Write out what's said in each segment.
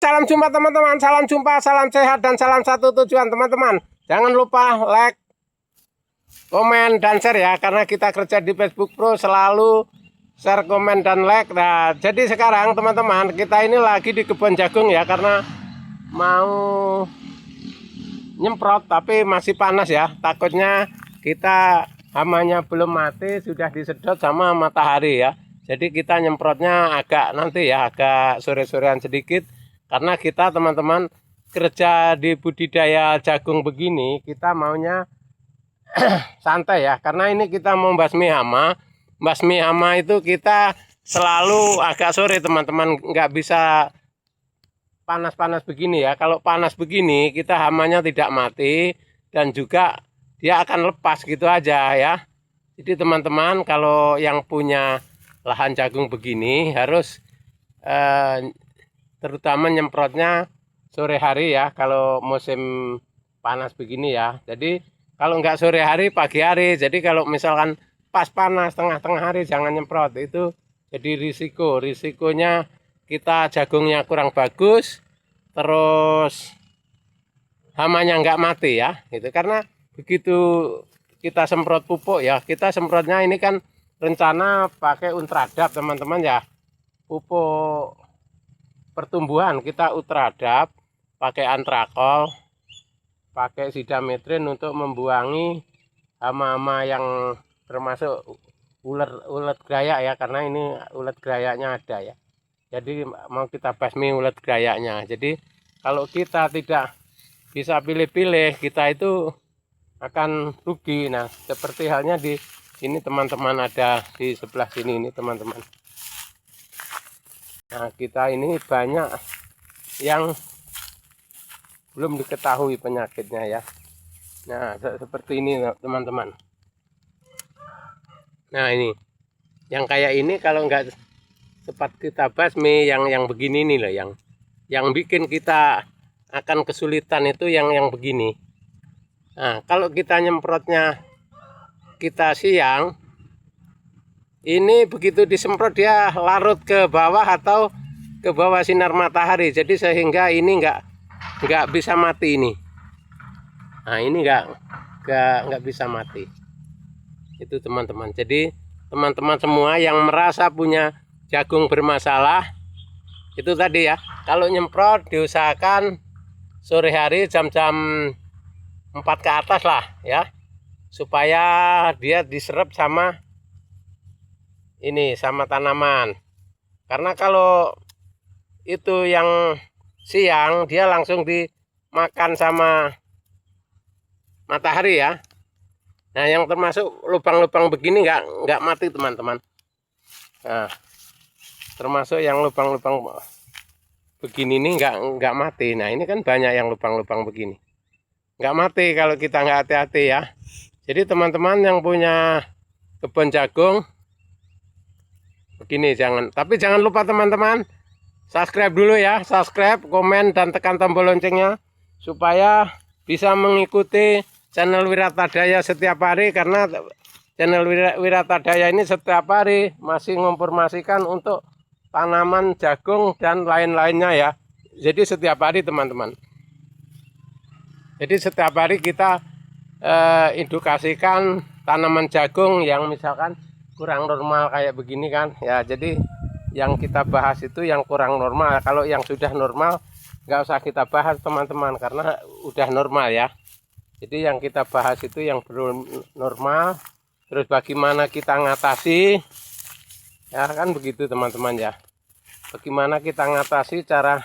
Salam jumpa teman-teman, salam jumpa, salam sehat, dan salam satu tujuan teman-teman. Jangan lupa like, komen, dan share ya, karena kita kerja di Facebook Pro selalu share, komen, dan like. Nah, jadi sekarang teman-teman, kita ini lagi di kebun jagung ya, karena mau nyemprot tapi masih panas ya. Takutnya kita hamanya belum mati, sudah disedot sama matahari ya. Jadi kita nyemprotnya agak nanti ya, agak sore-sorean sedikit. Karena kita teman-teman kerja di budidaya jagung begini, kita maunya santai ya. Karena ini kita mau basmi hama. Basmi hama itu kita selalu agak sore teman-teman, nggak bisa panas-panas begini ya. Kalau panas begini kita hamanya tidak mati dan juga dia akan lepas gitu aja ya. Jadi teman-teman kalau yang punya lahan jagung begini harus terutama nyemprotnya sore hari ya, kalau musim panas begini ya. Jadi kalau nggak sore hari, pagi hari. Jadi kalau misalkan pas panas tengah-tengah hari jangan nyemprot, itu jadi risikonya kita jagungnya kurang bagus, terus hamanya nggak mati ya. Itu karena begitu kita semprot pupuk ya, kita semprotnya ini kan rencana pakai Ultradap teman-teman ya, pupuk pertumbuhan kita Ultradap, pakai antrakol, pakai sidametrin untuk membuangi hama-hama yang termasuk ulet gerayak ya, karena ini ulet gerayaknya ada ya. Jadi mau kita basmi ulet gerayaknya. Jadi kalau kita tidak bisa pilih-pilih, kita itu akan rugi. Nah, seperti halnya di sini teman-teman, ada di sebelah sini ini teman-teman. Nah, kita ini banyak yang belum diketahui penyakitnya ya. Nah, seperti ini teman-teman. Nah, ini yang kayak ini kalau nggak cepat kita basmi, yang begini nih loh, yang bikin kita akan kesulitan itu yang begini. Nah, kalau kita nyemprotnya kita siang, ini begitu disemprot dia larut ke bawah atau ke bawah sinar matahari, jadi sehingga ini nggak bisa mati ini. Nah, ini nggak bisa mati itu teman-teman. Jadi teman-teman semua yang merasa punya jagung bermasalah, itu tadi ya, kalau nyemprot diusahakan sore hari jam-jam 4 ke atas lah ya, supaya dia diserap sama ini, sama tanaman. Karena kalau itu yang siang dia langsung dimakan sama matahari ya. Nah, yang termasuk lubang-lubang begini nggak mati teman-teman. Nah, termasuk yang lubang-lubang begini ini nggak mati. Nah, ini kan banyak yang lubang-lubang begini nggak mati kalau kita nggak hati-hati ya. Jadi teman-teman yang punya kebun jagung begini, tapi jangan lupa teman-teman subscribe dulu ya, subscribe, komen, dan tekan tombol loncengnya supaya bisa mengikuti channel Wiratadaya setiap hari. Karena channel Wiratadaya ini setiap hari masih menginformasikan untuk tanaman jagung dan lain-lainnya ya. Jadi setiap hari teman-teman, jadi setiap hari kita edukasikan tanaman jagung yang misalkan kurang normal kayak begini kan ya. Jadi yang kita bahas itu yang kurang normal. Kalau yang sudah normal nggak usah kita bahas teman-teman, karena udah normal ya. Jadi yang kita bahas itu yang belum normal, terus bagaimana kita ngatasi ya, kan begitu teman-teman ya. Bagaimana kita ngatasi cara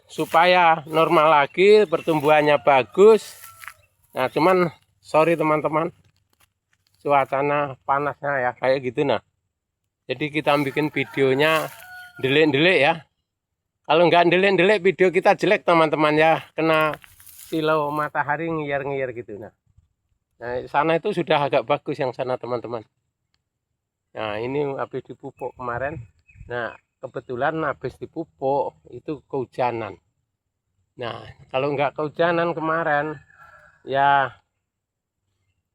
supaya normal lagi, pertumbuhannya bagus. Nah, cuman sorry teman-teman, suasana panasnya ya kayak gitu. Nah, jadi kita bikin videonya delik-delik ya. Kalau nggak delik-delik video kita jelek teman-teman ya, kena silau matahari ngiyar-ngiyar gitu. Nah, sana itu sudah agak bagus yang sana teman-teman. Nah, ini habis dipupuk kemarin. Nah, kebetulan habis dipupuk itu kehujanan. Nah, kalau nggak kehujanan kemarin ya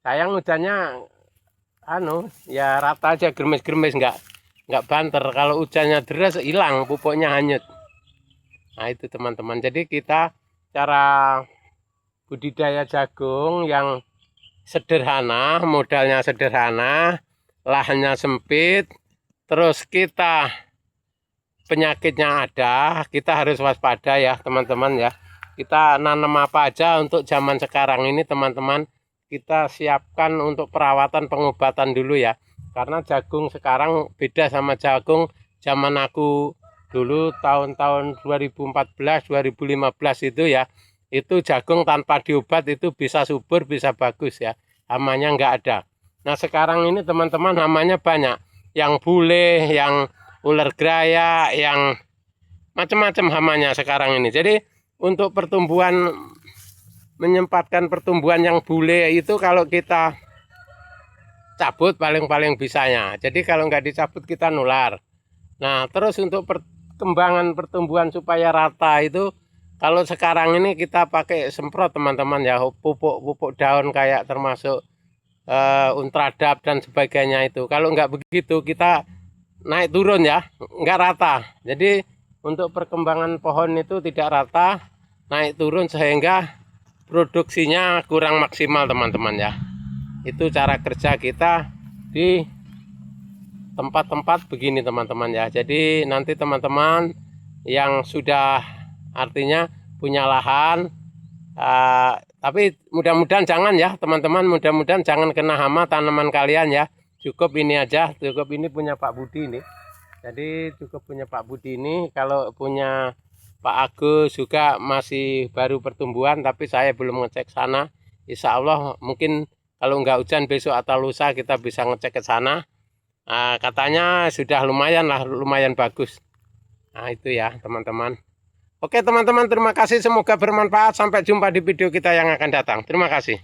sayang, hujannya ya rata aja, germes-germes, nggak banter. Kalau hujannya deras hilang, pupuknya hanyut. Nah itu teman-teman, jadi kita cara budidaya jagung yang sederhana, modalnya sederhana, lahannya sempit, terus kita penyakitnya ada, kita harus waspada ya teman-teman ya. Kita nanam apa aja untuk zaman sekarang ini teman-teman, kita siapkan untuk perawatan pengobatan dulu ya. Karena jagung sekarang beda sama jagung zaman aku dulu tahun-tahun 2014 2015 itu ya. Itu jagung tanpa diobat itu bisa subur, bisa bagus ya. Hamanya nggak ada. Nah sekarang ini teman-teman hamanya banyak. Yang bule, yang ular geraya, yang macam-macam hamanya sekarang ini. Jadi untuk pertumbuhan, menyempatkan pertumbuhan yang bule itu kalau kita cabut paling-paling bisanya. Jadi kalau nggak dicabut kita nular. Nah terus untuk perkembangan pertumbuhan supaya rata itu, kalau sekarang ini kita pakai semprot teman-teman ya, pupuk daun kayak termasuk Ultradap dan sebagainya itu. Kalau nggak begitu kita naik turun ya, nggak rata. Jadi untuk perkembangan pohon itu tidak rata, naik turun sehingga produksinya kurang maksimal teman-teman ya. Itu cara kerja kita di tempat-tempat begini teman-teman ya. Jadi nanti teman-teman yang sudah artinya punya lahan, tapi mudah-mudahan jangan ya teman-teman, mudah-mudahan jangan kena hama tanaman kalian ya. Cukup ini aja, cukup ini punya Pak Budi ini. Jadi cukup punya Pak Budi ini. Kalau punya Pak Agus juga masih baru pertumbuhan, tapi saya belum ngecek sana. Insya Allah mungkin kalau nggak hujan besok atau lusa kita bisa ngecek ke sana. Katanya sudah lumayan lah, lumayan bagus. Nah itu ya teman-teman. Oke teman-teman, terima kasih, semoga bermanfaat. Sampai jumpa di video kita yang akan datang. Terima kasih.